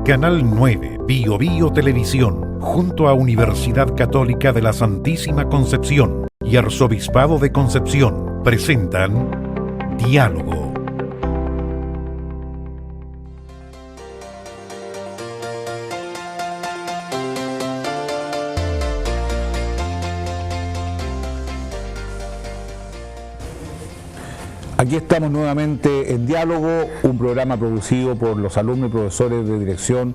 Canal 9 Bio Bio Televisión, junto a Universidad Católica de la Santísima Concepción y Arzobispado de Concepción, presentan Diálogo. Aquí estamos nuevamente en Diálogo, un programa producido por los alumnos y profesores de Dirección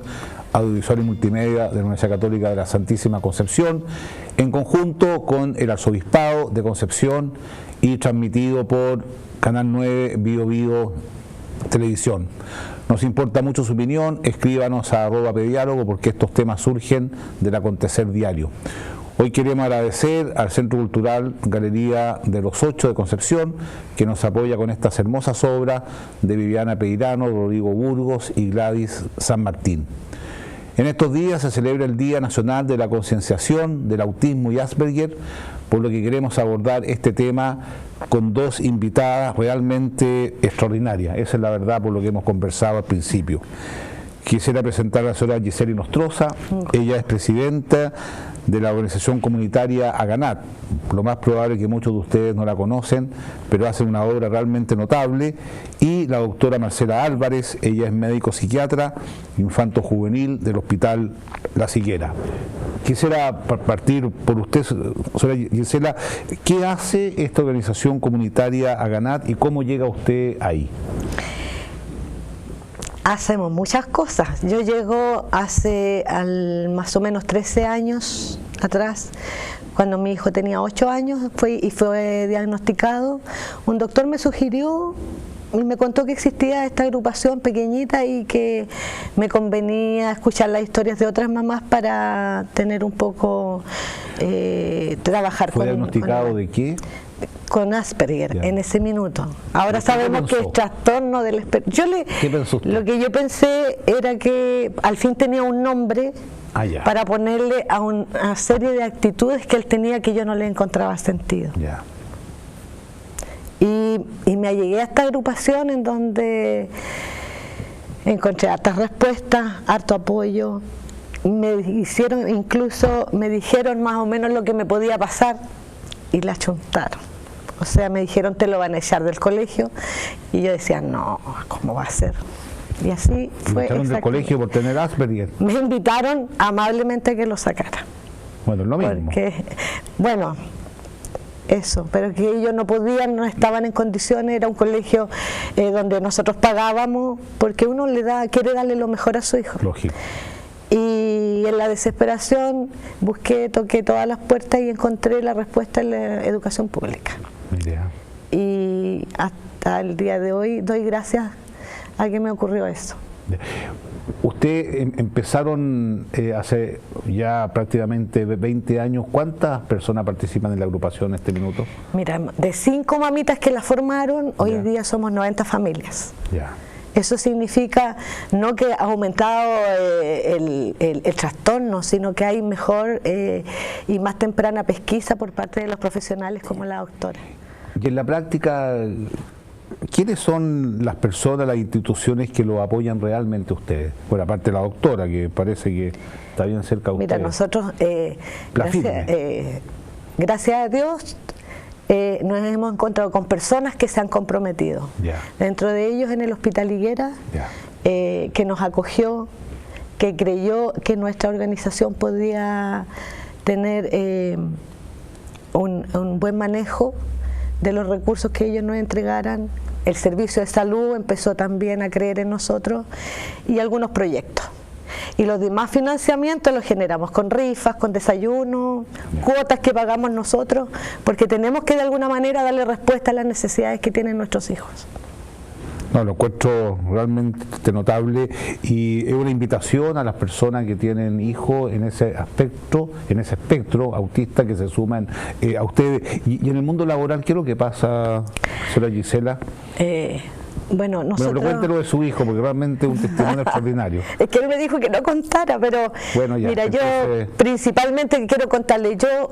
Audiovisual y Multimedia de la Universidad Católica de la Santísima Concepción, en conjunto con el Arzobispado de Concepción y transmitido por Canal 9 Bio Bio Televisión. Nos importa mucho su opinión, escríbanos a @pediálogo porque estos temas surgen del acontecer diario. Hoy queremos agradecer al Centro Cultural Galería de los Ocho de Concepción, que nos apoya con estas hermosas obras de Viviana Peirano, Rodrigo Burgos y Gladys San Martín. En estos días se celebra el Día Nacional de la Concienciación del Autismo y Asperger, por lo que queremos abordar este tema con dos invitadas realmente extraordinarias. Esa es la verdad por lo que hemos conversado al principio. Quisiera presentar a la señora Gisela Inostroza. Ella es presidenta de la organización comunitaria Aganat. Lo más probable es que muchos de ustedes no la conocen, pero hace una obra realmente notable. Y la doctora Marcela Álvarez, ella es médico psiquiatra infanto juvenil del Hospital La Higuera. Quisiera partir por usted, señora Gisela, ¿qué hace esta organización comunitaria Aganat y cómo llega usted ahí? Hacemos muchas cosas. Yo llego hace más o menos 13 años atrás, cuando mi hijo tenía 8 años fue diagnosticado. Un doctor me sugirió y me contó que existía esta agrupación pequeñita y que me convenía escuchar las historias de otras mamás para tener un poco, trabajar con... ¿Fue diagnosticado de qué? Con Asperger, ya, en ese minuto. Ahora sabemos que es trastorno del espectro. ¿Qué pensó usted? Lo que yo pensé era que al fin tenía un nombre para ponerle a una serie de actitudes que él tenía que yo no le encontraba sentido. Ya. Y me allegué a esta agrupación en donde encontré hartas respuestas, harto apoyo. Me dijeron más o menos lo que me podía pasar y la chuntaron. O sea, me dijeron, te lo van a echar del colegio. Y yo decía, no, ¿cómo va a ser? Y así fue. ¿Me echaron del colegio por tener Asperger? Me invitaron amablemente a que lo sacara. Bueno, es lo mismo. Porque, bueno, eso, pero que ellos no podían, no estaban en condiciones. Era un colegio donde nosotros pagábamos, porque uno quiere darle lo mejor a su hijo. Lógico. Y en la desesperación toqué todas las puertas y encontré la respuesta en la educación pública. Idea. Y hasta el día de hoy doy gracias a que me ocurrió eso. Usted empezaron hace ya prácticamente 20 años. ¿Cuántas personas participan en la agrupación en este minuto? Mira, de 5 mamitas que la formaron, hoy día somos 90 familias. Ya. Eso significa no que ha aumentado el trastorno, sino que hay mejor y más temprana pesquisa por parte de los profesionales como la doctora. Y en la práctica, ¿quiénes son las personas, las instituciones que lo apoyan realmente a ustedes? Bueno, aparte de la doctora, que parece que está bien cerca de ustedes. Mira, nosotros, gracias a Dios, nos hemos encontrado con personas que se han comprometido. Dentro de ellos en el Hospital Higuera, que nos acogió, que creyó que nuestra organización podía tener un buen manejo de los recursos que ellos nos entregaran. El servicio de salud empezó también a creer en nosotros y algunos proyectos. Y los demás financiamientos los generamos con rifas, con desayuno, cuotas que pagamos nosotros, porque tenemos que de alguna manera darle respuesta a las necesidades que tienen nuestros hijos. No, lo encuentro realmente notable y es una invitación a las personas que tienen hijos en ese espectro autista, que se suman a ustedes. Y en el mundo laboral, ¿qué es lo que pasa, señora Gisela? Bueno, nosotros... Pero cuéntelo de su hijo, porque realmente es un testimonio extraordinario. Es que él me dijo que no contara, pero bueno, ya, mira, entonces... yo principalmente quiero contarle, yo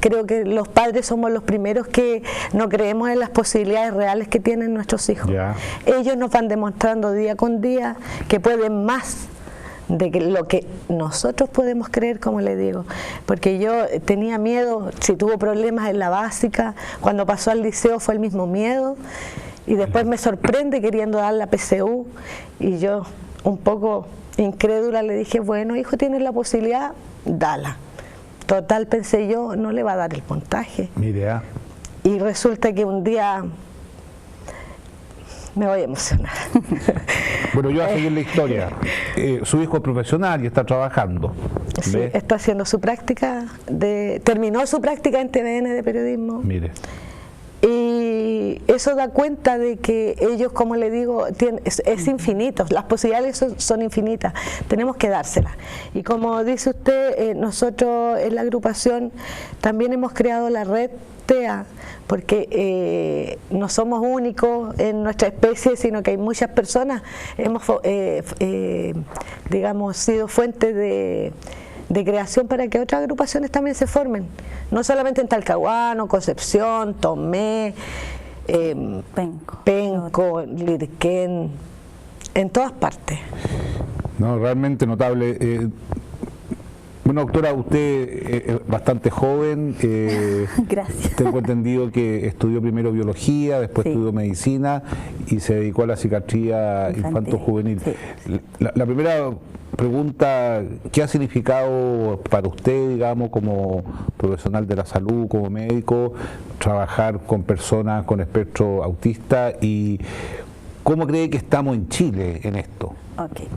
creo que los padres somos los primeros que no creemos en las posibilidades reales que tienen nuestros hijos. Ya. Ellos nos van demostrando día con día que pueden más de que lo que nosotros podemos creer, como le digo, porque yo tenía miedo, si tuvo problemas en la básica, cuando pasó al liceo fue el mismo miedo, y después me sorprende queriendo dar la PSU, y yo un poco incrédula le dije, bueno, hijo, tienes la posibilidad, dala. Total, pensé yo, no le va a dar el puntaje. Mire, y resulta que un día me voy a emocionar. Bueno, yo voy a seguir la historia. Su hijo es profesional y está trabajando. Sí, está haciendo su práctica, terminó su práctica en TVN de periodismo. Mire. Y eso da cuenta de que ellos, como le digo, es infinito, las posibilidades son infinitas, tenemos que dárselas. Y como dice usted, nosotros en la agrupación también hemos creado la red TEA, porque no somos únicos en nuestra especie, sino que hay muchas personas, hemos digamos, sido fuente de creación para que otras agrupaciones también se formen, no solamente en Talcahuano, Concepción, Tomé, Penco, Lirquén, en todas partes. No, realmente notable. Bueno, doctora, usted es bastante joven. Gracias. Tengo entendido que estudió primero biología, después estudió medicina y se dedicó a la psiquiatría infanto-juvenil. Sí. La primera pregunta, ¿qué ha significado para usted, digamos, como profesional de la salud, como médico, trabajar con personas con espectro autista, y cómo cree que estamos en Chile en esto? Okay.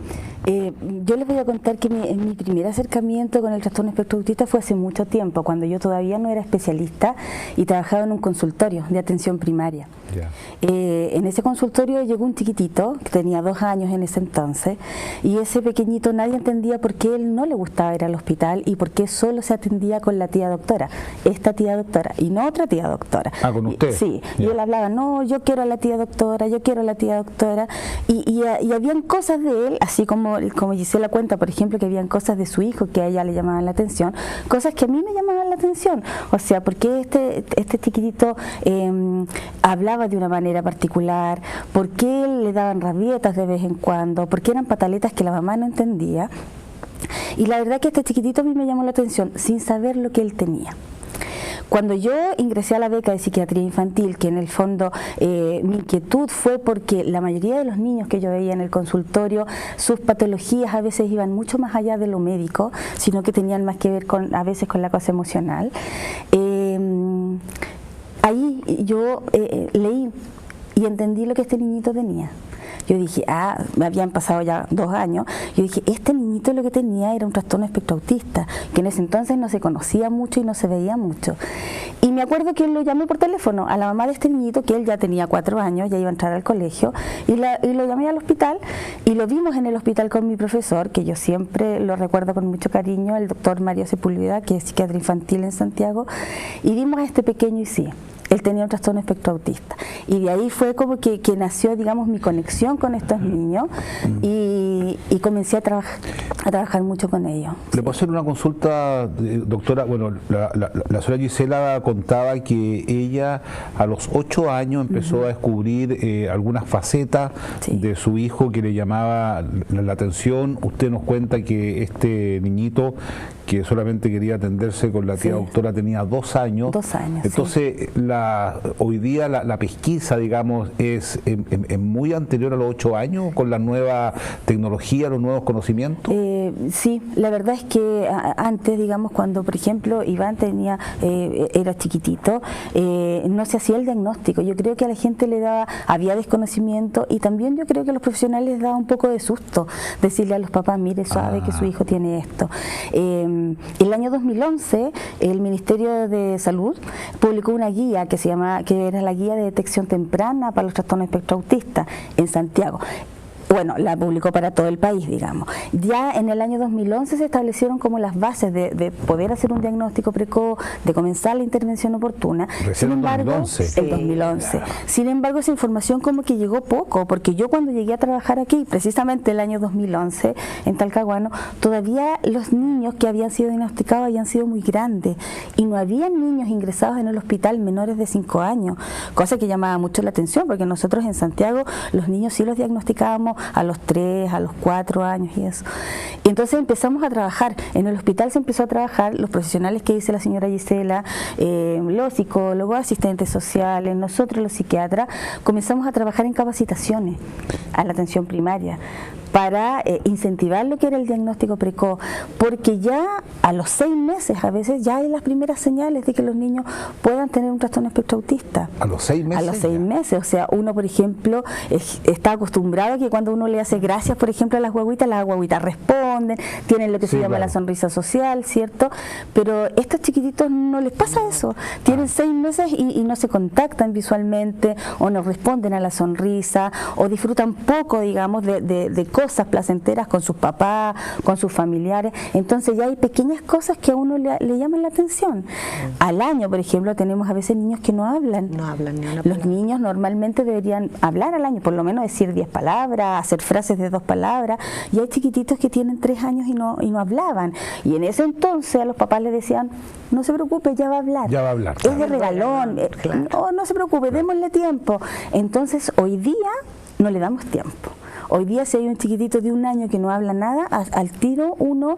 Yo les voy a contar que mi primer acercamiento con el trastorno espectro autista fue hace mucho tiempo, cuando yo todavía no era especialista y trabajaba en un consultorio de atención primaria. Yeah. En ese consultorio llegó un chiquitito, que tenía 2 años en ese entonces, y ese pequeñito nadie entendía por qué él no le gustaba ir al hospital y por qué solo se atendía con la tía doctora, esta tía doctora, y no otra tía doctora. Ah, ¿con usted? Sí, yeah. Y él hablaba, no, yo quiero a la tía doctora, yo quiero a la tía doctora, y habían cosas de él, así como Gisela cuenta, por ejemplo, que habían cosas de su hijo que a ella le llamaban la atención, cosas que a mí me llamaban la atención. O sea, ¿por qué este chiquitito hablaba de una manera particular? ¿Por qué le daban rabietas de vez en cuando? ¿Por qué eran pataletas que la mamá no entendía? Y la verdad que este chiquitito a mí me llamó la atención sin saber lo que él tenía. Cuando yo ingresé a la beca de psiquiatría infantil, que en el fondo mi inquietud fue porque la mayoría de los niños que yo veía en el consultorio, sus patologías a veces iban mucho más allá de lo médico, sino que tenían más que ver a veces con la cosa emocional. Ahí yo leí y entendí lo que este niñito tenía. Yo dije, me habían pasado ya 2 años, yo dije, este niñito lo que tenía era un trastorno espectro autista, que en ese entonces no se conocía mucho y no se veía mucho. Y me acuerdo que lo llamé por teléfono a la mamá de este niñito, que él ya tenía 4 años, ya iba a entrar al colegio, y lo llamé al hospital, y lo vimos en el hospital con mi profesor, que yo siempre lo recuerdo con mucho cariño, el doctor Mario Sepúlveda, que es psiquiatra infantil en Santiago, y vimos a este pequeño y sí, él tenía un trastorno espectro autista. Y de ahí fue como que nació, digamos, mi conexión con estos niños y comencé a trabajar mucho con ellos. ¿Le puedo hacer una consulta, doctora? Bueno, la señora Gisela contaba que ella a los 8 años empezó a descubrir algunas facetas de su hijo que le llamaba la atención. Usted nos cuenta que este niñito, que solamente quería atenderse con la tía doctora, tenía 2 años. 2 años. Entonces, hoy día la pesquisa, digamos, es muy anterior a los 8 años, con la nueva tecnología, los nuevos conocimientos. Sí, la verdad es que antes, digamos, cuando por ejemplo Iván era chiquitito, no se hacía el diagnóstico. Yo creo que a la gente había desconocimiento, y también yo creo que a los profesionales les daba un poco de susto decirle a los papás, mire, sabe que su hijo tiene esto. El año 2011 el Ministerio de Salud publicó una guía que era la guía de detección temprana para los trastornos espectro autista en Santiago. Bueno, la publicó para todo el país, digamos. Ya en el año 2011 se establecieron como las bases de poder hacer un diagnóstico precoz, de comenzar la intervención oportuna. Sin embargo, el 2011. Sin embargo, esa información como que llegó poco, porque yo cuando llegué a trabajar aquí, precisamente el año 2011, en Talcahuano, todavía los niños que habían sido diagnosticados habían sido muy grandes, y no habían niños ingresados en el hospital menores de 5 años, cosa que llamaba mucho la atención, porque nosotros en Santiago los niños sí los diagnosticábamos a los 3, a los 4 años y eso. Y entonces empezamos a trabajar, en el hospital se empezó a trabajar, los profesionales que dice la señora Gisela, los psicólogos, asistentes sociales, nosotros los psiquiatras, comenzamos a trabajar en capacitaciones a la atención primaria para incentivar lo que era el diagnóstico precoz, porque ya a los 6 meses a veces ya hay las primeras señales de que los niños puedan tener un trastorno espectro autista. ¿A los 6 meses? A los 6 meses, o sea, uno por ejemplo está acostumbrado a que cuando uno le hace gracias, por ejemplo, a las guaguitas responden, tienen lo que se llama la sonrisa social, ¿cierto? Pero estos chiquititos no les pasa eso, tienen 6 meses y no se contactan visualmente, o no responden a la sonrisa, o disfrutan poco, digamos, de cosas placenteras con sus papás, con sus familiares. Entonces ya hay pequeñas cosas que a uno le llaman la atención. Al año, por ejemplo, tenemos a veces niños que no hablan. No hablan ni una Los niños normalmente deberían hablar al año, por lo menos decir 10 palabras, hacer frases de 2 palabras, y hay chiquititos que tienen 3 años y no hablaban. Y en ese entonces a los papás les decían, no se preocupe, ya va a hablar. Ya va a hablar. Es de regalón, no se preocupe, démosle tiempo. Entonces hoy día no le damos tiempo. Hoy día si hay un chiquitito de 1 año que no habla nada, al tiro uno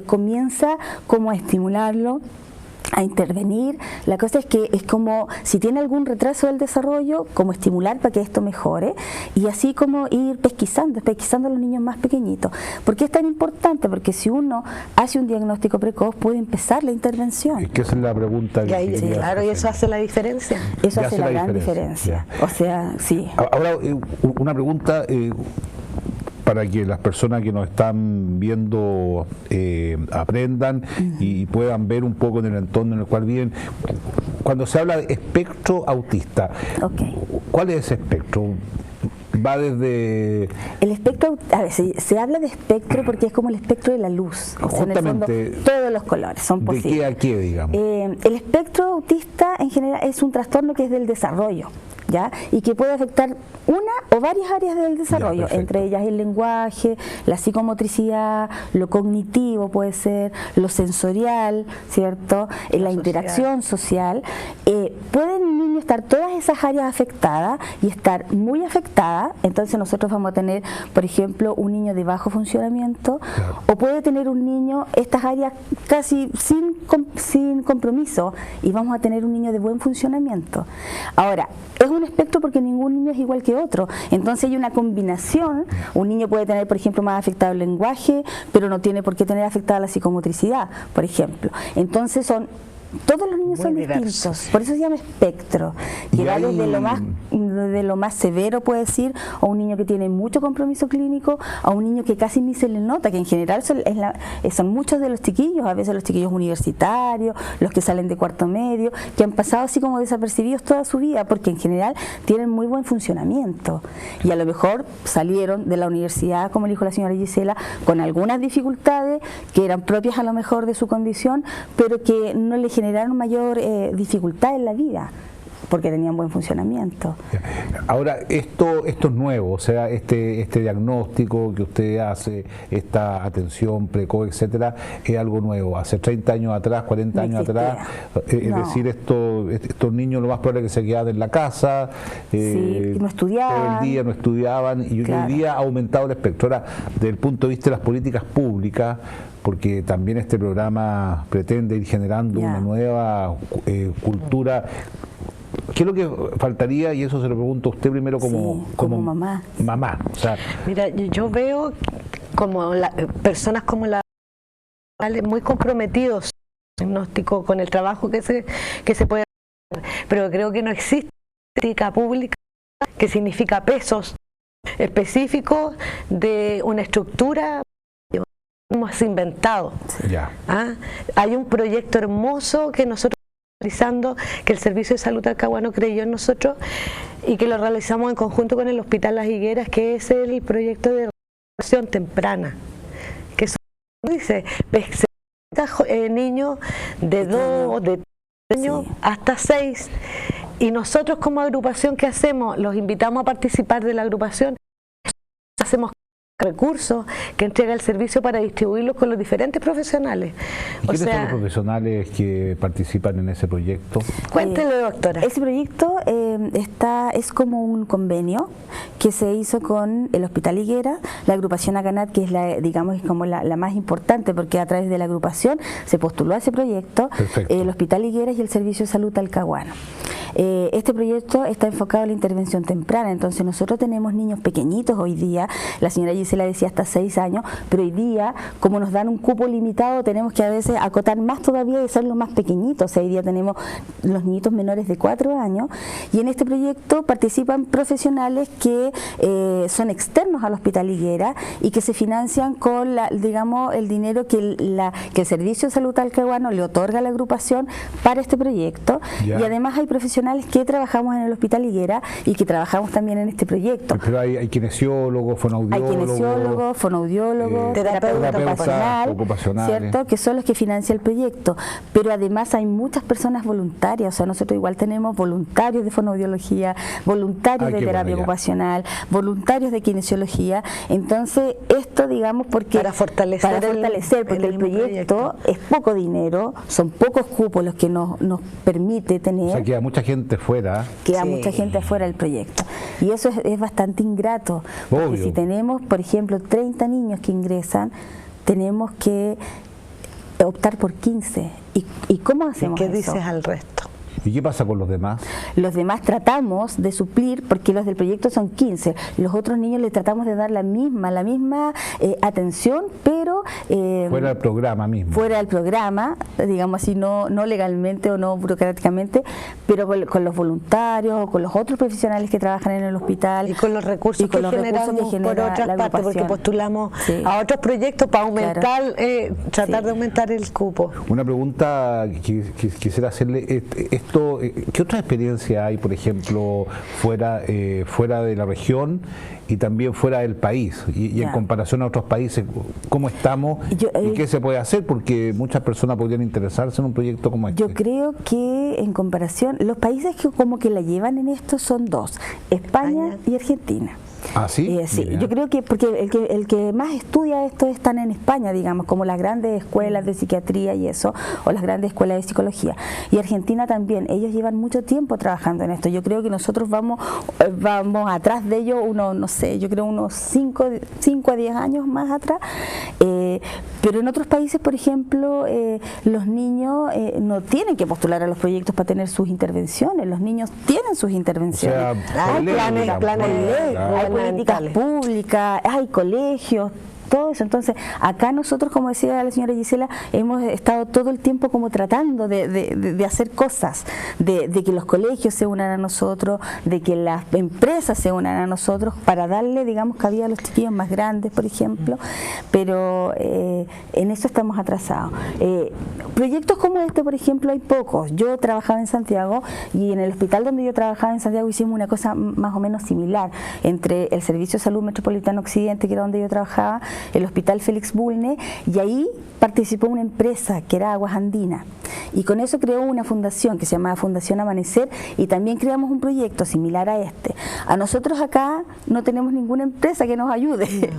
comienza como a estimularlo, a intervenir. La cosa es que es como si tiene algún retraso del desarrollo, como estimular para que esto mejore, y así como ir pesquisando a los niños más pequeñitos. ¿Por qué es tan importante? Porque si uno hace un diagnóstico precoz puede empezar la intervención. Es que esa es la pregunta que sí, claro, y eso hace la diferencia. Eso hace la gran diferencia. O sea, sí. Ahora, una pregunta para que las personas que nos están viendo aprendan y puedan ver un poco en el entorno en el cual viven. Cuando se habla de espectro autista, ¿cuál es ese espectro? Va desde... El espectro, a ver, se habla de espectro porque es como el espectro de la luz. O sea, en el fondo, todos los colores son posibles. ¿De qué a qué, digamos? El espectro autista en general es un trastorno que es del desarrollo, ¿ya? Y que puede afectar una o varias áreas del desarrollo, entre ellas el lenguaje, la psicomotricidad, lo cognitivo puede ser, lo sensorial, ¿cierto? La interacción social. Pueden niños estar todas esas áreas afectadas y estar muy afectadas, entonces nosotros vamos a tener, por ejemplo, un niño de bajo funcionamiento, o puede tener un niño estas áreas casi sin compromiso, y vamos a tener un niño de buen funcionamiento. Ahora, es un espectro porque ningún niño es igual que otro, entonces hay una combinación. Un niño puede tener, por ejemplo, más afectado el lenguaje, pero no tiene por qué tener afectada la psicomotricidad, por ejemplo. Entonces todos los niños son distintos, por eso se llama espectro, que va desde lo más severo, puede decir, a un niño que tiene mucho compromiso clínico, a un niño que casi ni se le nota, que en general son muchos de los chiquillos, a veces los chiquillos universitarios, los que salen de cuarto medio, que han pasado así como desapercibidos toda su vida, porque en general tienen muy buen funcionamiento, y a lo mejor salieron de la universidad, como le dijo la señora Gisela, con algunas dificultades que eran propias a lo mejor de su condición, pero que no le generaron mayor dificultad en la vida, porque tenían buen funcionamiento. Ahora, esto es nuevo, o sea, este diagnóstico que usted hace, esta atención precoz, etcétera, es algo nuevo. Hace 30 años atrás, 40 años atrás, es decir, estos niños lo más probable es que se quedaban en la casa, no estudiaban, todo el día no estudiaban, y hoy día ha aumentado el espectro. Ahora, desde el punto de vista de las políticas públicas, porque también este programa pretende ir generando una nueva cultura. ¿Qué es lo que faltaría? Y eso se lo pregunto a usted primero como mamá. O sea, mira, yo veo como personas como la muy comprometidos diagnóstico con el trabajo que se puede hacer, pero creo que no existe política pública que significa pesos específicos de una estructura hemos inventado. Hay un proyecto hermoso que nosotros estamos realizando, que el Servicio de Salud Talcahuano creyó en nosotros y que lo realizamos en conjunto con el Hospital Las Higueras, que es el proyecto de recuperación temprana, que dice niños de 2 de 3 años hasta 6, y nosotros como agrupación, ¿qué hacemos? Los invitamos a participar de la agrupación, hacemos recursos que entrega el servicio para distribuirlos con los diferentes profesionales. ¿Y quiénes son los profesionales que participan en ese proyecto? Cuéntelo, doctora. Ese proyecto es como un convenio que se hizo con el Hospital Higuera, la agrupación Acanat, que es digamos como la más importante, porque a través de la agrupación se postuló a ese proyecto, el Hospital Higuera y el Servicio de Salud Talcahuano. Este proyecto está enfocado a la intervención temprana, entonces nosotros tenemos niños pequeñitos hoy día, la señora Gisela decía hasta 6 años, pero hoy día, como nos dan un cupo limitado, tenemos que a veces acotar más todavía y hacerlo más pequeñitos. O sea, hoy día tenemos los niñitos menores de 4 años y en este proyecto participan profesionales que son externos al Hospital Higuera y que se financian con digamos, el dinero que el Servicio de Salud Talcahuano le otorga a la agrupación para este proyecto. Y además hay profesionales que trabajamos en el Hospital Higuera y que trabajamos también en este proyecto. Pero hay kinesiólogos, fonoaudiólogos, terapeutas ocupacionales, ¿cierto? Que son los que financian el proyecto. Pero además hay muchas personas voluntarias, o sea, nosotros igual tenemos voluntarios de fonoaudiología, voluntarios de terapia ocupacional, voluntarios de kinesiología. Entonces, esto, digamos, porque para fortalecer porque el proyecto es poco dinero, son pocos cupos los que nos permite tener. O sea, queda mucha gente fuera. Mucha gente afuera del proyecto. Y eso es bastante ingrato. Porque si tenemos, por ejemplo, 30 niños que ingresan, tenemos que optar por 15. ¿Y cómo hacemos eso? ¿Qué dices al resto? ¿Y qué pasa con los demás? Los demás tratamos de suplir, porque los del proyecto son 15. Los otros niños les tratamos de dar la misma atención, pero fuera del programa mismo. Fuera del programa, digamos así, no legalmente o no burocráticamente, pero con los voluntarios o con los otros profesionales que trabajan en el hospital. Y con los recursos que generamos por otras partes, porque postulamos a otros proyectos para aumentar, tratar de aumentar el cupo. Una pregunta que quisiera hacerle, ¿qué otra experiencia hay, por ejemplo, fuera de la región y también fuera del país? Y en comparación a otros países, ¿cómo estamos y qué se puede hacer? Porque muchas personas podrían interesarse en un proyecto como este. Yo creo que en comparación, los países que como que la llevan en esto son dos, España y Argentina. ¿Ah, sí? Sí, yo creo que porque el que más estudia esto están en España, digamos, como las grandes escuelas de psiquiatría y eso, o las grandes escuelas de psicología. Y Argentina también, ellos llevan mucho tiempo trabajando en esto. Yo creo que nosotros vamos atrás de ellos, no sé, yo creo unos 5 a 10 años más atrás. Pero en otros países, por ejemplo, los niños no tienen que postular a los proyectos para tener sus intervenciones. Los niños tienen sus intervenciones. O sea, hay planes, hay políticas públicas, hay colegios, todo eso. Entonces, acá nosotros, como decía la señora Gisela, hemos estado todo el tiempo como tratando de hacer cosas, de que los colegios se unan a nosotros, de que las empresas se unan a nosotros para darle, digamos, cabida a los chiquillos más grandes, por ejemplo, pero en eso estamos atrasados. Proyectos como este, por ejemplo, hay pocos. Yo trabajaba en Santiago y en el hospital donde yo trabajaba en Santiago hicimos una cosa más o menos similar entre el Servicio de Salud Metropolitano Occidente, que era donde yo trabajaba, el Hospital Félix Bulnes, y ahí participó una empresa que era Aguas Andinas, y con eso creó una fundación que se llamaba Fundación Amanecer, y también creamos un proyecto similar a este. A nosotros acá no tenemos ninguna empresa que nos ayude.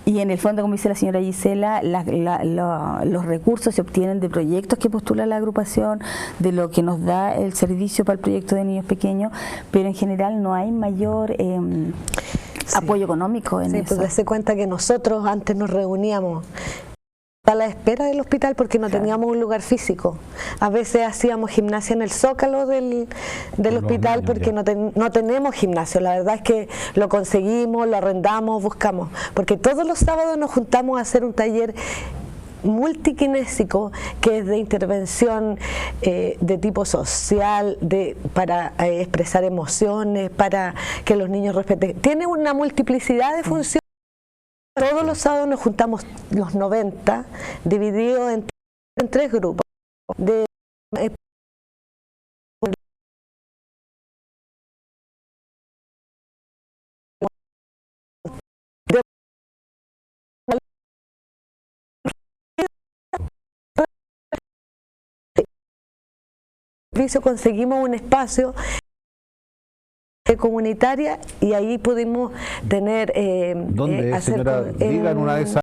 Y en el fondo, como dice la señora Gisela, los recursos se obtienen de proyectos que postula la agrupación, de lo que nos da el servicio para el proyecto de niños pequeños, pero en general no hay mayor apoyo económico en eso. Pues se cuenta que nosotros antes nos reuníamos a la espera del hospital porque no teníamos un lugar físico. A veces hacíamos gimnasia en el zócalo del hospital porque no tenemos gimnasio. La verdad es que lo conseguimos, lo arrendamos, buscamos. Porque todos los sábados nos juntamos a hacer un taller multikinésico que es de intervención de tipo social, para expresar emociones, para que los niños respeten. Tiene una multiplicidad de funciones. Todos los sábados nos juntamos los 90, divididos en 3 grupos. Conseguimos un espacio comunitaria, y ahí pudimos tener... ¿Dónde, señora? Digan una de esas.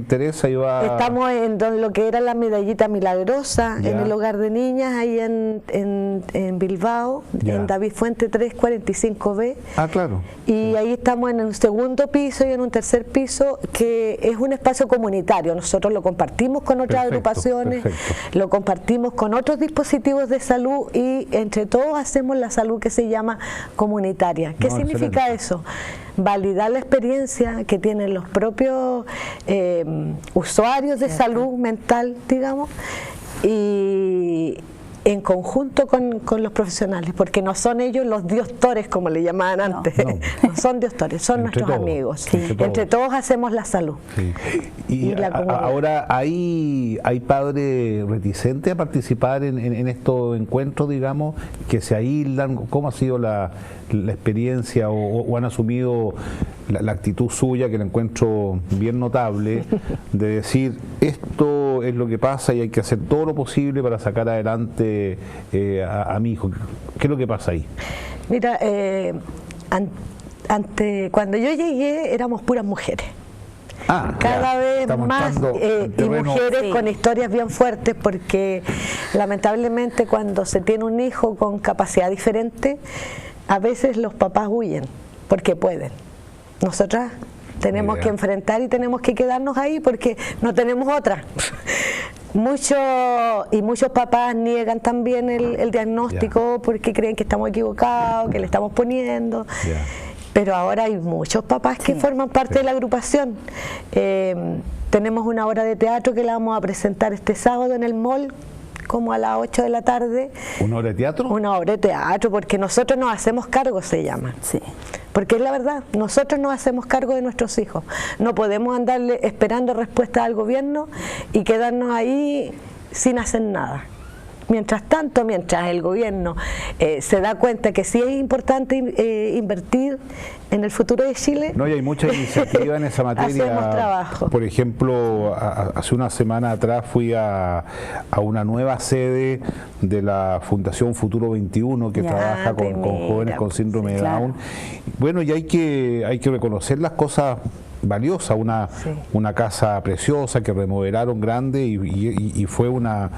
Teresa iba... Estamos en lo que era la Medallita Milagrosa, en el hogar de niñas, ahí en Bilbao, en David Fuente 345B. Ah, claro. Y ahí estamos en un segundo piso y en un tercer piso, que es un espacio comunitario. Nosotros lo compartimos con otras agrupaciones, lo compartimos con otros dispositivos de salud, y entre todos hacemos la salud que se llama comunitaria. ¿Qué significa eso? Validar la experiencia que tienen los propios usuarios de salud mental, digamos, y en conjunto con los profesionales, porque no son ellos los diostores, como le llamaban antes, no son diostores, son nuestros amigos. Entre todos hacemos la salud. Y ahora hay padres reticentes a participar en estos encuentros, digamos, que se aíslan. ¿Cómo ha sido la experiencia, o han asumido la actitud suya, que la encuentro bien notable, de decir, esto es lo que pasa y hay que hacer todo lo posible para sacar adelante a mi hijo? ¿Qué es lo que pasa ahí? Mira, cuando yo llegué éramos puras mujeres. Cada vez más, y mujeres con historias bien fuertes, porque lamentablemente cuando se tiene un hijo con capacidad diferente, a veces los papás huyen porque pueden. Nosotras tenemos que enfrentar y tenemos que quedarnos ahí porque no tenemos otra. Muchos papás niegan también el diagnóstico porque creen que estamos equivocados, que le estamos poniendo. Pero ahora hay muchos papás que forman parte de la agrupación. Tenemos una obra de teatro que la vamos a presentar este sábado en el mall, como a las 8 de la tarde. ¿Una obra de teatro? Una obra de teatro, porque nosotros nos hacemos cargo, se llama. Porque es la verdad, nosotros nos hacemos cargo de nuestros hijos. No podemos andarle esperando respuesta al gobierno y quedarnos ahí sin hacer nada. Mientras tanto, mientras el gobierno se da cuenta que sí es importante invertir en el futuro de Chile. No, y hay mucha iniciativa en esa materia. Hacemos trabajo. Por ejemplo, hace una semana atrás fui a una nueva sede de la Fundación Futuro 21, que trabaja con jóvenes con síndrome de Down. Bueno, y hay que reconocer las cosas valiosa, una casa preciosa que remodelaron grande, y fue una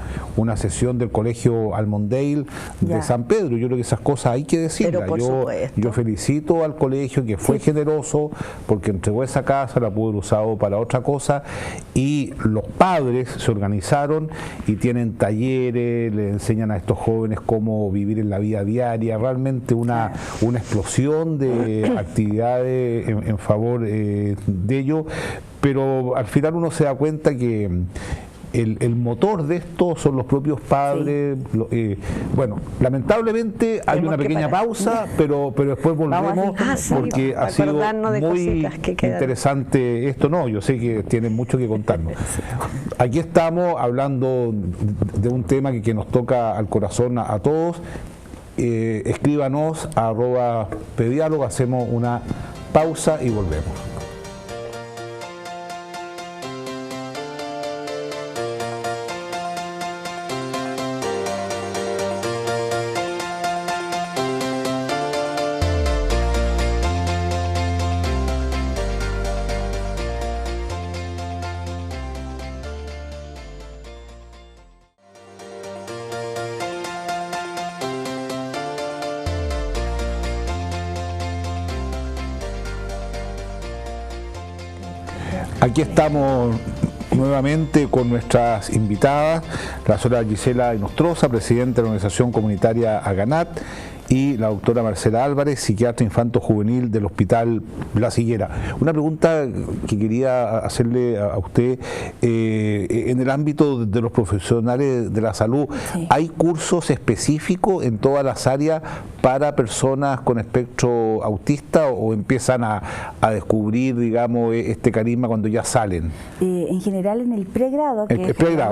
sesión del colegio Almondale de San Pedro. Yo creo que esas cosas hay que decirlas. Yo felicito al colegio, que fue generoso porque entregó esa casa, la pudo haber usado para otra cosa, y los padres se organizaron y tienen talleres, le enseñan a estos jóvenes cómo vivir en la vida diaria. Realmente una explosión de actividades en favor de ello, pero al final uno se da cuenta que el motor de esto son los propios padres. Bueno, lamentablemente hay una pequeña pausa, pero después volvemos, porque ha sido muy interesante esto. No, yo sé que tienen mucho que contarnos. Aquí estamos hablando de un tema que nos toca al corazón a todos. Escríbanos a @pediálogo, hacemos una pausa y volvemos. Aquí estamos nuevamente con nuestras invitadas, la señora Gisela Inostroza, presidenta de la organización comunitaria Aganat, y la doctora Marcela Álvarez, psiquiatra infanto-juvenil del Hospital Blas Higuera. Una pregunta que quería hacerle a usted, en el ámbito de los profesionales de la salud, ¿hay cursos específicos en todas las áreas para personas con espectro autista, o empiezan a descubrir, digamos, este carisma cuando ya salen? En general en el pregrado,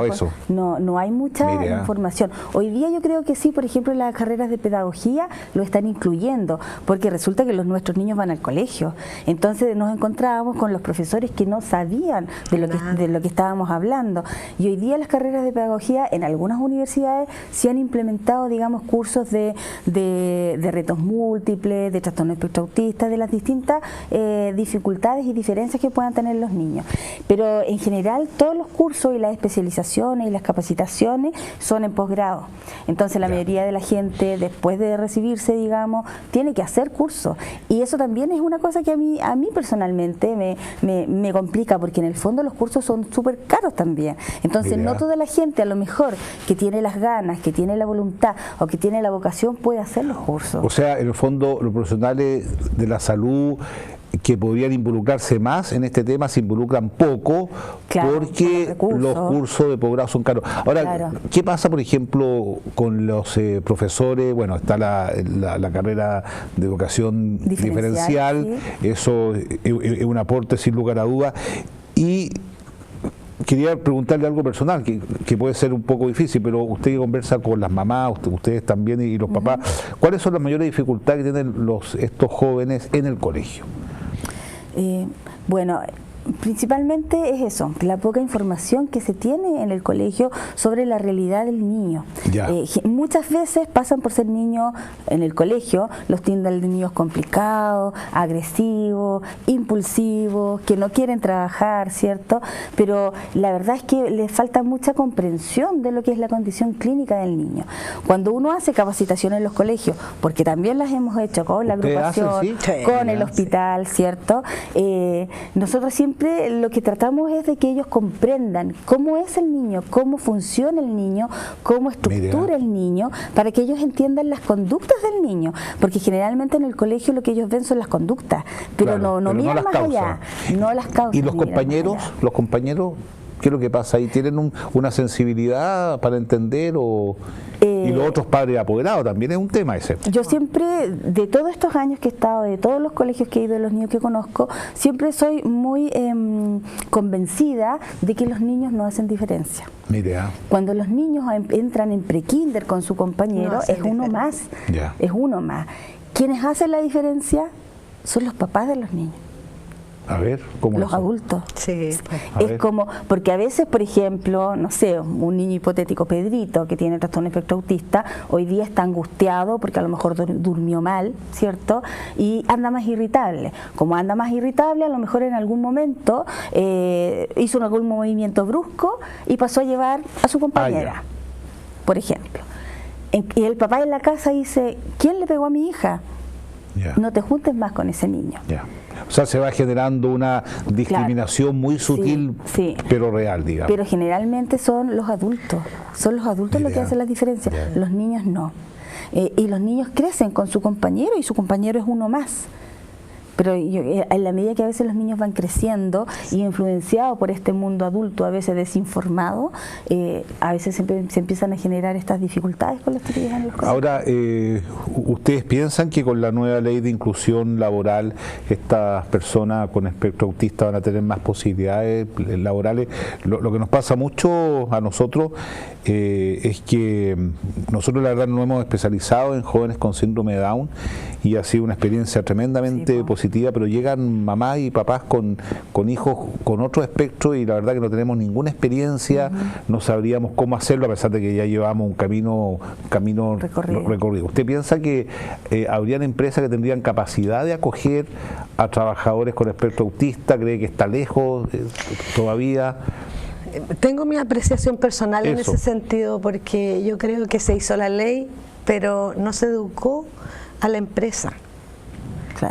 eso. No hay mucha información. Hoy día yo creo que sí, por ejemplo, en las carreras de pedagogía día lo están incluyendo, porque resulta que nuestros niños van al colegio. Entonces nos encontrábamos con los profesores que no sabían de lo que estábamos hablando. Y hoy día las carreras de pedagogía en algunas universidades se han implementado, digamos, cursos de retos múltiples, de trastorno espectro autista, de las distintas dificultades y diferencias que puedan tener los niños. Pero en general todos los cursos y las especializaciones y las capacitaciones son en posgrado. Entonces la mayoría de la gente, después de recibirse, digamos, tiene que hacer cursos. Y eso también es una cosa que a mí personalmente me complica, porque en el fondo los cursos son súper caros también. Entonces no toda la gente, a lo mejor, que tiene las ganas, que tiene la voluntad o que tiene la vocación, puede hacer los cursos. O sea, en el fondo, los profesionales de la salud que podrían involucrarse más en este tema se involucran poco, porque los cursos de posgrado son caros. Ahora, ¿qué pasa, por ejemplo, con los profesores? Bueno, está la carrera de educación diferencial, eso es un aporte sin lugar a dudas. Y quería preguntarle algo personal, que puede ser un poco difícil, pero usted que conversa con las mamás, ustedes también y los papás, ¿cuáles son las mayores dificultades que tienen estos jóvenes en el colegio? Bueno, principalmente es eso, la poca información que se tiene en el colegio sobre la realidad del niño. Muchas veces pasan por ser niños en el colegio, los tildan de niños complicados, agresivos, impulsivos, que no quieren trabajar, ¿cierto? Pero la verdad es que les falta mucha comprensión de lo que es la condición clínica del niño. Cuando uno hace capacitación en los colegios, porque también las hemos hecho con la agrupación, con el hospital, ¿cierto? Nosotros siempre lo que tratamos es de que ellos comprendan cómo es el niño, cómo funciona el niño, cómo estructura el niño, para que ellos entiendan las conductas del niño, porque generalmente en el colegio lo que ellos ven son las conductas, pero no miran más allá, no las causas. ¿Y los compañeros, qué es lo que pasa ahí? ¿Tienen una sensibilidad para entender y los otros padres apoderados? También es un tema ese. Yo siempre, de todos estos años que he estado, de todos los colegios que he ido, de los niños que conozco, siempre soy muy convencida de que los niños no hacen diferencia. Cuando los niños entran en prekinder con su compañero, es uno más. Es uno más. Quienes hacen la diferencia son los papás de los niños. A ver, ¿cómo los adultos? Sí. Es como, porque a veces, por ejemplo, no sé, un niño hipotético, Pedrito, que tiene trastorno espectro autista, hoy día está angustiado porque a lo mejor durmió mal, ¿cierto? Y anda más irritable. Como anda más irritable, a lo mejor en algún momento hizo algún movimiento brusco y pasó a llevar a su compañera, por ejemplo. Y el papá en la casa dice, ¿quién le pegó a mi hija? No te juntes más con ese niño. O sea, se va generando una discriminación muy sutil, pero real, digamos. Pero generalmente son los adultos los que hacen las diferencias, los niños no. Y los niños crecen con su compañero y su compañero es uno más. Pero en la medida que a veces los niños van creciendo y influenciados por este mundo adulto, a veces desinformado, a veces se empiezan a generar estas dificultades con las que llegan los colegios. Ahora, ¿ustedes piensan que con la nueva ley de inclusión laboral estas personas con espectro autista van a tener más posibilidades laborales? Lo que nos pasa mucho a nosotros es que nosotros la verdad nos hemos especializado en jóvenes con síndrome de Down y ha sido una experiencia tremendamente positiva, pero llegan mamás y papás con hijos con otro espectro y la verdad que no tenemos ninguna experiencia, no sabríamos cómo hacerlo a pesar de que ya llevamos un camino recorrido. ¿Usted piensa que habrían empresas que tendrían capacidad de acoger a trabajadores con espectro autista? ¿Cree que está lejos todavía? Tengo mi apreciación personal en ese sentido, porque yo creo que se hizo la ley, pero no se educó a la empresa.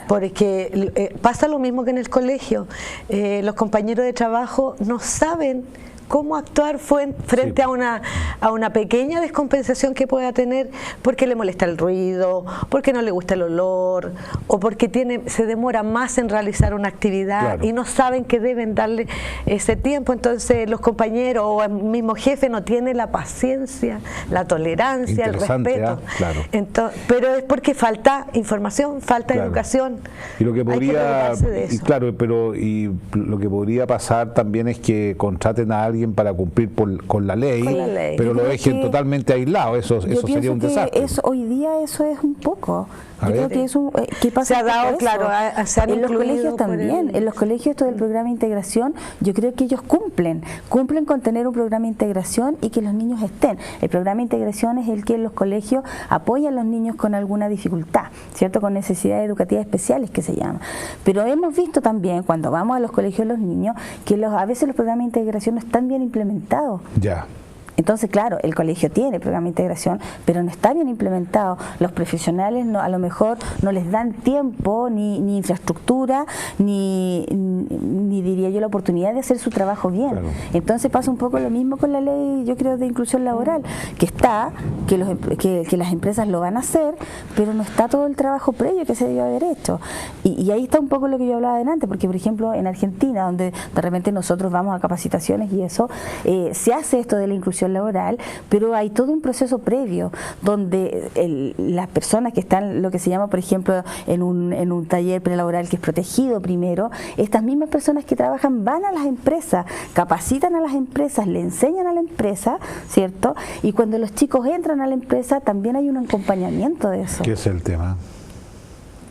Porque pasa lo mismo que en el colegio, los compañeros de trabajo no saben cómo actuar frente a una pequeña descompensación que pueda tener, porque le molesta el ruido, porque no le gusta el olor, o porque se demora más en realizar una actividad y no saben que deben darle ese tiempo. Entonces los compañeros o el mismo jefe no tiene la paciencia, la tolerancia, el respeto. Entonces, pero es porque falta información, falta educación. Y lo que podría, lo que podría pasar también es que contraten a alguien alguien para cumplir con la ley, pero lo dejen totalmente aislado, eso sería un desastre. Hoy día eso es un poco. Yo creo que eso que pasa. Se ha dado, claro, se han en los incluido colegios también. En los colegios esto del programa de integración, yo creo que ellos cumplen con tener un programa de integración y que los niños estén. El programa de integración es el que en los colegios apoya a los niños con alguna dificultad, ¿cierto? Con necesidades educativas especiales, que se llama. Pero hemos visto también, cuando vamos a los colegios de los niños, que a veces los programas de integración no están bien implementados. Ya. Entonces, claro, el colegio tiene programa de integración, pero no está bien implementado. Los profesionales a lo mejor no les dan tiempo, ni infraestructura, ni diría yo la oportunidad de hacer su trabajo bien. Claro. Entonces pasa un poco lo mismo con la ley, yo creo, de inclusión laboral, que las empresas lo van a hacer, pero no está todo el trabajo previo que se debió haber hecho. Y ahí está un poco lo que yo hablaba delante, porque por ejemplo en Argentina, donde de repente nosotros vamos a capacitaciones y eso, se hace esto de la inclusión laboral, pero hay todo un proceso previo donde las personas que están, lo que se llama por ejemplo en un taller prelaboral que es protegido primero, estas mismas personas que trabajan van a las empresas, capacitan a las empresas, le enseñan a la empresa, ¿cierto? Y cuando los chicos entran a la empresa también hay un acompañamiento de eso. ¿Qué es el tema?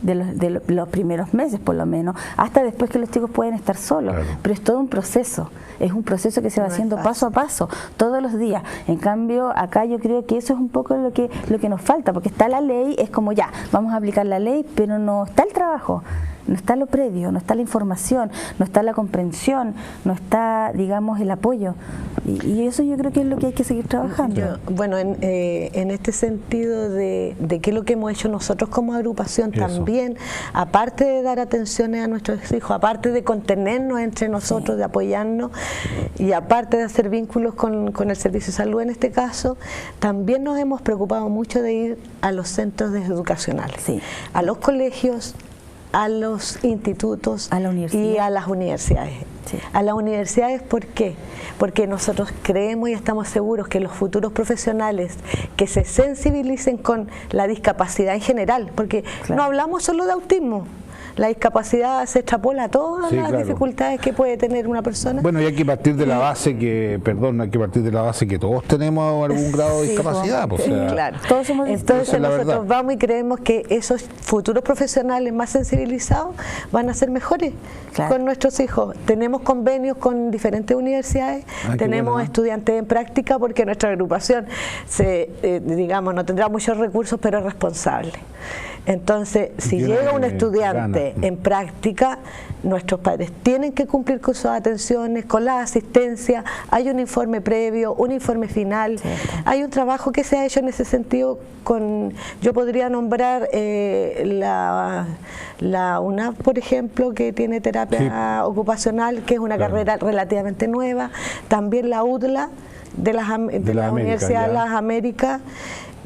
De los primeros meses por lo menos, hasta después que los chicos pueden estar solos, claro. Pero es todo un proceso, es un proceso que se va haciendo paso a paso, todos los días. En cambio, acá yo creo que eso es un poco lo que nos falta, porque está la ley, es como ya, vamos a aplicar la ley, pero no está el trabajo. No está lo previo, no está la información, no está la comprensión, no está, digamos, el apoyo. Y eso yo creo que es lo que hay que seguir trabajando. Bueno, en este sentido de qué es lo que hemos hecho nosotros como agrupación eso. También, aparte de dar atenciones a nuestros hijos, aparte de contenernos entre nosotros, sí. De apoyarnos, y aparte de hacer vínculos con el servicio de salud en este caso, también nos hemos preocupado mucho de ir a los centros educacionales, sí. A los colegios, a los institutos y a las universidades. Sí. A las universidades, ¿por qué? Porque nosotros creemos y estamos seguros que los futuros profesionales que se sensibilicen con la discapacidad en general, porque claro. No hablamos solo de autismo. La discapacidad se extrapola a todas las dificultades que puede tener una persona. Bueno, y hay que partir de la base que, todos tenemos algún grado de discapacidad. Pues, claro. Todos somos, entonces nosotros vamos y creemos que esos futuros profesionales más sensibilizados van a ser mejores con nuestros hijos. Tenemos convenios con diferentes universidades, tenemos estudiantes en práctica, porque nuestra agrupación digamos, no tendrá muchos recursos, pero es responsable. Entonces, si llega un estudiante en práctica, nuestros padres tienen que cumplir con sus atenciones, con la asistencia, hay un informe previo, un informe final, hay un trabajo que se ha hecho en ese sentido yo podría nombrar la UNAP, por ejemplo, que tiene terapia ocupacional, que es una carrera relativamente nueva, también la UDLA de la Universidad de las Américas.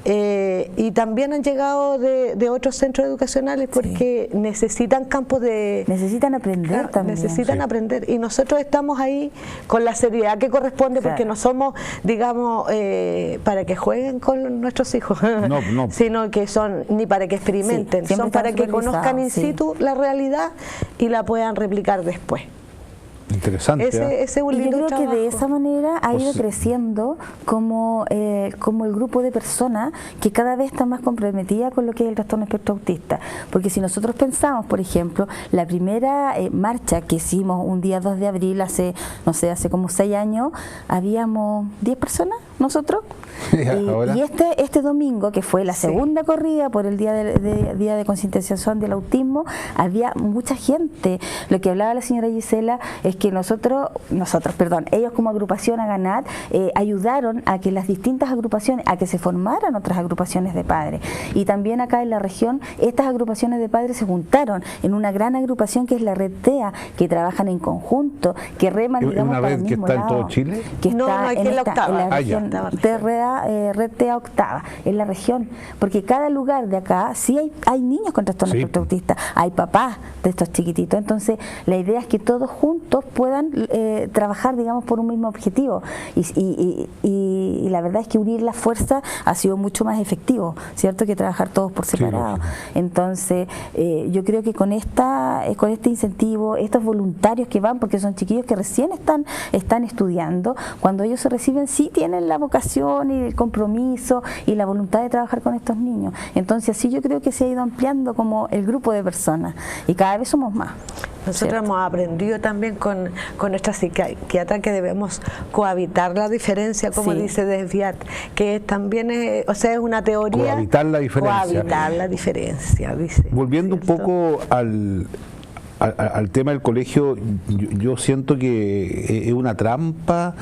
Y también han llegado de otros centros educacionales porque necesitan campos de... Necesitan aprender también. Necesitan aprender. Y nosotros estamos ahí con la seriedad que corresponde, porque no somos, digamos, para que jueguen con nuestros hijos, sino que son ni para que experimenten, son para que conozcan in situ la realidad y la puedan replicar después. Interesante. Ese es un lindo trabajo. Yo creo que de esa manera ha ido sí. creciendo como el grupo de personas que cada vez está más comprometida con lo que es el trastorno espectro autista. Porque si nosotros pensamos, por ejemplo, la primera marcha que hicimos un día 2 de abril, hace como 6 años, habíamos 10 personas, nosotros. Y este domingo, que fue la segunda corrida por el día de concientización del autismo, había mucha gente. Lo que hablaba la señora Gisela es que ellos como agrupación AGANAT ayudaron a que las distintas agrupaciones, a que se formaran otras agrupaciones de padres. Y también acá en la región, estas agrupaciones de padres se juntaron en una gran agrupación que es la Red TEA, que trabajan en conjunto, que reman, digamos, ¿Una red que está en todo Chile? Que está en la región TEA, la red TEA Octava, en la región, porque cada lugar de acá sí hay niños con trastorno espectro autista, hay papás de estos chiquititos, entonces la idea es que todos juntos puedan trabajar, digamos, por un mismo objetivo, y la verdad es que unir la fuerza ha sido mucho más efectivo, ¿cierto?, que trabajar todos por separado. Sí, entonces yo creo que con este incentivo, estos voluntarios que van, porque son chiquillos que recién están estudiando, cuando ellos se reciben sí tienen la vocación y el compromiso y la voluntad de trabajar con estos niños. Entonces así yo creo que se ha ido ampliando como el grupo de personas y cada vez somos más. Nosotros hemos aprendido también con nuestra psiquiatra que debemos cohabitar la diferencia, como dice Desviat, que también es, o sea, es una teoría. Cohabitar la diferencia. Cohabitar la diferencia, dice. Volviendo un poco al tema del colegio, yo siento que es una trampa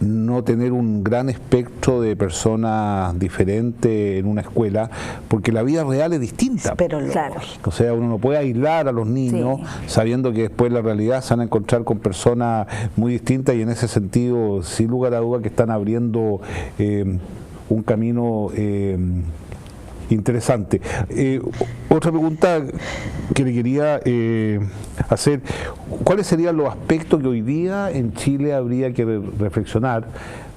no tener un gran espectro de personas diferentes en una escuela, porque la vida real es distinta. Pero claro. O sea, uno no puede aislar a los niños sabiendo que después la realidad se van a encontrar con personas muy distintas, y en ese sentido, sin lugar a duda, que están abriendo un camino interesante. Otra pregunta que le quería hacer: ¿cuáles serían los aspectos que hoy día en Chile habría que reflexionar?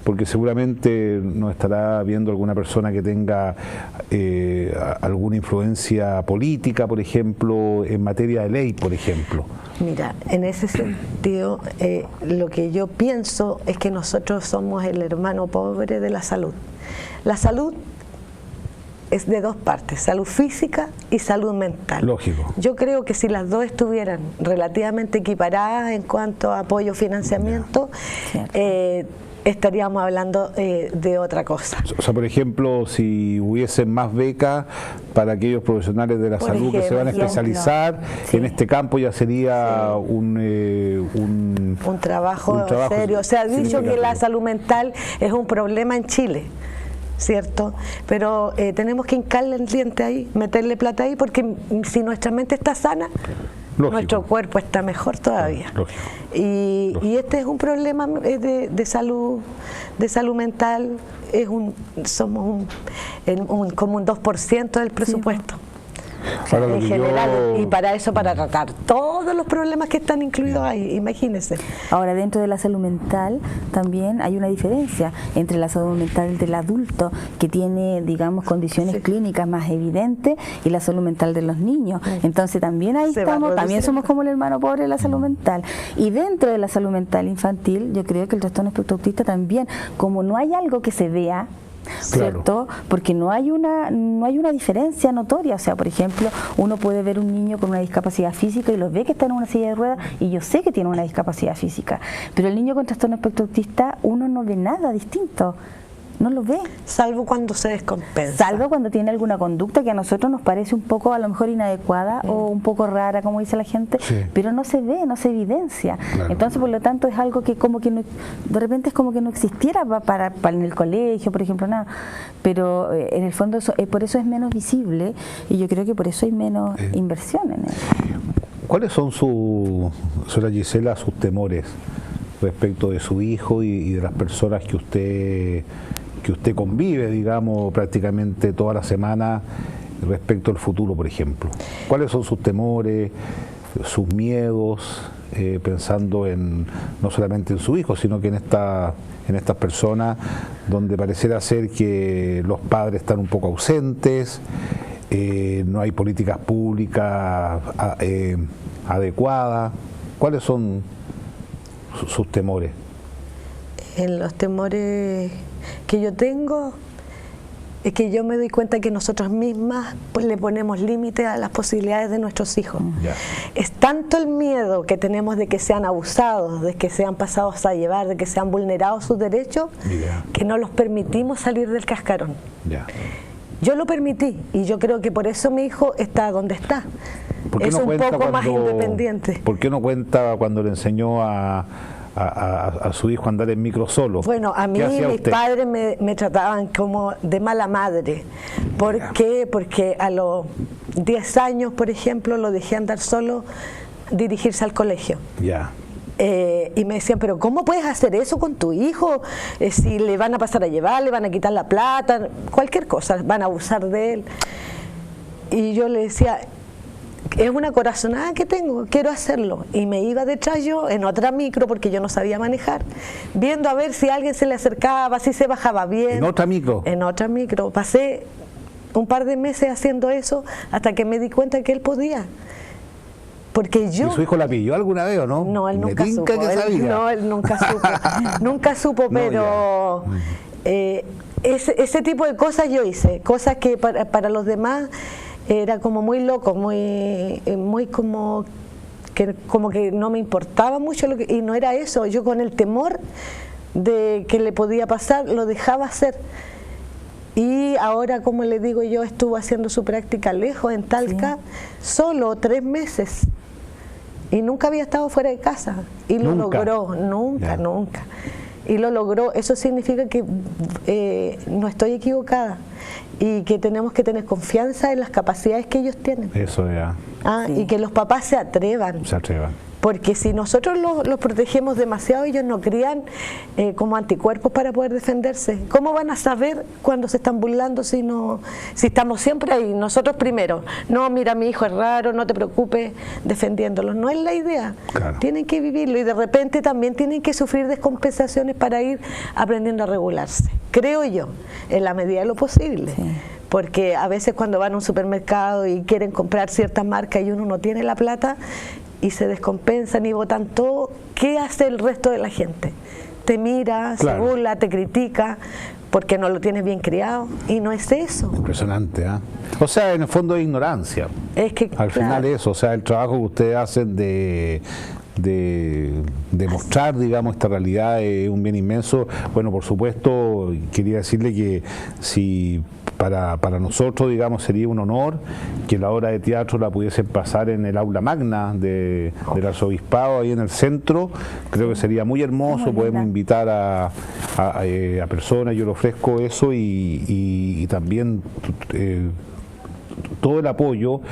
Porque seguramente nos estará viendo alguna persona que tenga alguna influencia política, por ejemplo, en materia de ley, por ejemplo. Mira, en ese sentido, lo que yo pienso es que nosotros somos el hermano pobre de la salud. La salud es de dos partes, salud física y salud mental. Lógico. Yo creo que si las dos estuvieran relativamente equiparadas en cuanto a apoyo, financiamiento, estaríamos hablando de otra cosa. O sea, por ejemplo, si hubiesen más becas para aquellos profesionales de la salud que se van a especializar en este campo, ya sería un trabajo serio. Se ha dicho que la salud mental es un problema en Chile, ¿cierto? Pero tenemos que hincarle el diente ahí, meterle plata ahí, porque si nuestra mente está sana, nuestro cuerpo está mejor todavía. Y este es un problema de salud mental, somos como un 2% del presupuesto. En general, y para eso, para tratar todos los problemas que están incluidos ahí, imagínense. Ahora, dentro de la salud mental también hay una diferencia entre la salud mental del adulto, que tiene, digamos, condiciones clínicas más evidentes, y la salud mental de los niños. Entonces también ahí estamos, también somos como el hermano pobre de la salud mental. Y dentro de la salud mental infantil, yo creo que el trastorno espectro autista también, como no hay algo que se vea, ¿cierto? Porque no hay una diferencia notoria. O sea, por ejemplo, uno puede ver un niño con una discapacidad física y lo ve que está en una silla de ruedas, y yo sé que tiene una discapacidad física, pero el niño con trastorno espectro autista, uno no ve nada distinto, no lo ve. Salvo cuando se descompensa. Salvo cuando tiene alguna conducta que a nosotros nos parece un poco, a lo mejor, inadecuada o un poco rara, como dice la gente, pero no se ve, no se evidencia. Entonces, por lo tanto, es algo que como que no, de repente es como que no existiera para en el colegio, por ejemplo, nada. Pero en el fondo por eso es menos visible, y yo creo que por eso hay menos inversión en él. ¿Cuáles son señora Gisela, sus temores respecto de su hijo y de las personas que usted convive, digamos, prácticamente toda la semana, respecto al futuro, por ejemplo? ¿Cuáles son sus temores, sus miedos, pensando no solamente en su hijo, sino que en estas personas donde pareciera ser que los padres están un poco ausentes, no hay políticas públicas adecuadas? ¿Cuáles son sus temores? En los temores que yo tengo es que yo me doy cuenta que nosotros mismas pues le ponemos límite a las posibilidades de nuestros hijos. Es tanto el miedo que tenemos de que sean abusados, de que sean pasados a llevar, de que sean vulnerados sus derechos, que no los permitimos salir del cascarón. Yo lo permití, y yo creo que por eso mi hijo está donde está. Es un poco más independiente. ¿Por qué no cuenta cuando le enseñó a su hijo a andar en micro solo? Bueno, a mí mis padres me trataban como de mala madre. ¿Por qué? Porque a los 10 años, por ejemplo, lo dejé andar solo, dirigirse al colegio. Y me decían, pero ¿cómo puedes hacer eso con tu hijo? Si le van a pasar a llevar, le van a quitar la plata, cualquier cosa, van a abusar de él. Y yo le decía, es una corazonada que tengo, quiero hacerlo. Y me iba detrás yo en otra micro, porque yo no sabía manejar, viendo a ver si alguien se le acercaba, si se bajaba bien. ¿En otra micro? En otra micro. Pasé un par de meses haciendo eso hasta que me di cuenta que él podía. Porque yo... ¿Y su hijo la pilló alguna vez o no? No, él nunca supo. Él nunca supo. Nunca supo, pero ese tipo de cosas yo hice. Cosas que para los demás era como muy loco, muy como que no me importaba mucho y no era eso. Yo con el temor de que le podía pasar, lo dejaba hacer. Y ahora, como le digo yo, estuvo haciendo su práctica lejos, en Talca, solo 3 meses. Y nunca había estado fuera de casa. Y lo logró, nunca. Y lo logró. Eso significa que no estoy equivocada. Y que tenemos que tener confianza en las capacidades que ellos tienen. Eso ya. Y que los papás se atrevan. Porque si nosotros los protegemos demasiado, ellos no crían como anticuerpos para poder defenderse. ¿Cómo van a saber cuando se están burlando si estamos siempre ahí? Nosotros primero, no, mira, mi hijo es raro, no te preocupes, defendiéndolo. No es la idea. Claro. Tienen que vivirlo y de repente también tienen que sufrir descompensaciones para ir aprendiendo a regularse. Creo yo, en la medida de lo posible. Sí. Porque a veces cuando van a un supermercado y quieren comprar cierta marca y uno no tiene la plata, y se descompensan y botan todo, ¿qué hace el resto de la gente? Te mira, claro, se burla, te critica, porque no lo tienes bien criado, y no es eso. Impresionante, ¿eh? O sea, en el fondo es ignorancia. Es que, al final eso, o sea, el trabajo que ustedes hacen de mostrar, digamos, esta realidad es un bien inmenso. Bueno, por supuesto, quería decirle que si para nosotros, digamos, sería un honor que la obra de teatro la pudiesen pasar en el aula magna del arzobispado, ahí en el centro. Creo que sería muy hermoso, podemos invitar a personas, yo le ofrezco eso y también todo el apoyo,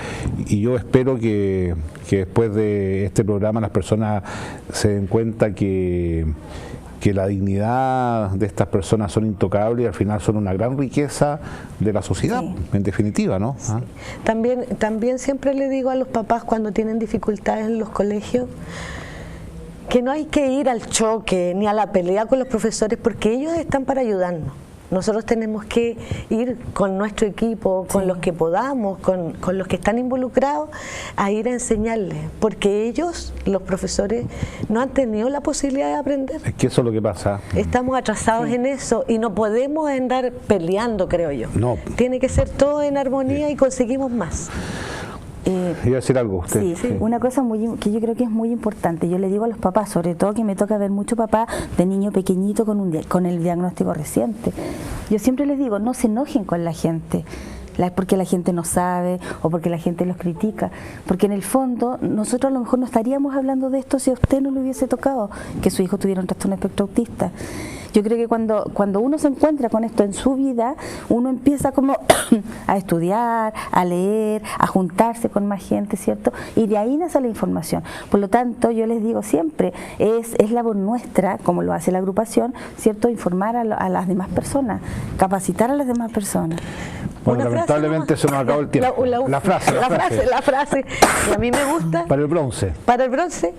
y yo espero que después de este programa las personas se den cuenta que la dignidad de estas personas son intocables y al final son una gran riqueza de la sociedad, sí, en definitiva, ¿no? Sí. También siempre le digo a los papás cuando tienen dificultades en los colegios que no hay que ir al choque ni a la pelea con los profesores, porque ellos están para ayudarnos. Nosotros tenemos que ir con nuestro equipo, con los que podamos, con los que están involucrados, a ir a enseñarles, porque ellos, los profesores, no han tenido la posibilidad de aprender. Es que eso es lo que pasa. Estamos atrasados en eso y no podemos andar peleando, creo yo. No. Tiene que ser todo en armonía y conseguimos más. Iba a decir algo usted. Sí, una cosa que yo creo que es muy importante. Yo le digo a los papás, sobre todo que me toca ver mucho papá de niño pequeñito con el diagnóstico reciente. Yo siempre les digo, no se enojen con la gente, porque la gente no sabe o porque la gente los critica, porque en el fondo nosotros a lo mejor no estaríamos hablando de esto si a usted no le hubiese tocado que su hijo tuviera un trastorno espectro autista. Yo creo que cuando uno se encuentra con esto en su vida, uno empieza como a estudiar, a leer, a juntarse con más gente, ¿cierto? Y de ahí nace la información. Por lo tanto, yo les digo siempre, es labor nuestra, como lo hace la agrupación, ¿cierto? Informar a las demás personas, capacitar a las demás personas. Bueno, lamentablemente se nos acabó el tiempo. La frase. Que a mí me gusta. Para el bronce. Para el bronce,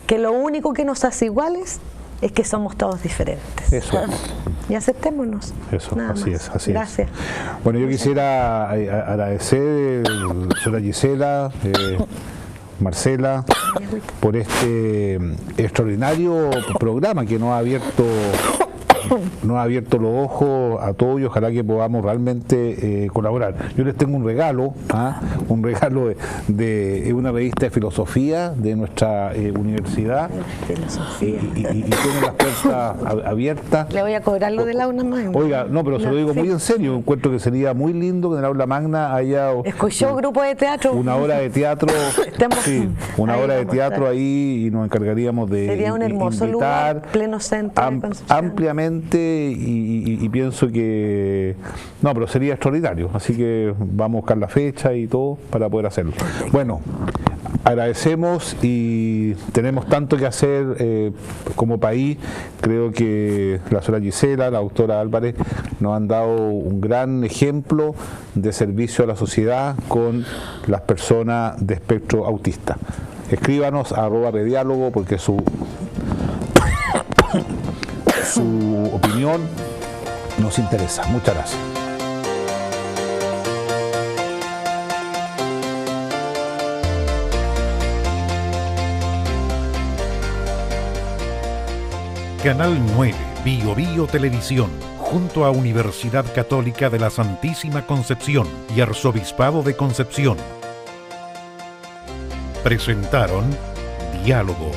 que lo único que nos hace iguales es que somos todos diferentes. Eso. Y aceptémonos. Eso, así es. Gracias. Bueno, yo quisiera agradecer a señora Gisela, Marcela, por este extraordinario programa que nos ha abierto los ojos a todos y ojalá que podamos realmente colaborar. Yo les tengo un regalo de una revista de filosofía de nuestra universidad y tiene las puertas abiertas. Le voy a cobrar lo del aula magna. Oiga, no, pero se lo digo muy en serio, encuentro que sería muy lindo que en el aula magna haya escuchó grupo de teatro, una hora de teatro, una hora de teatro ahí, y nos encargaríamos de sería un hermoso lugar, pleno centro ampliamente, y pienso que no, pero sería extraordinario, así que vamos a buscar la fecha y todo para poder hacerlo. Bueno, agradecemos y tenemos tanto que hacer como país. Creo que la señora Gisela, la doctora Álvarez nos han dado un gran ejemplo de servicio a la sociedad con las personas de espectro autista. Escríbanos a @pediálogo porque su opinión nos interesa. Muchas gracias. Canal 9, Bio Bio Televisión, junto a Universidad Católica de la Santísima Concepción y Arzobispado de Concepción, presentaron Diálogo.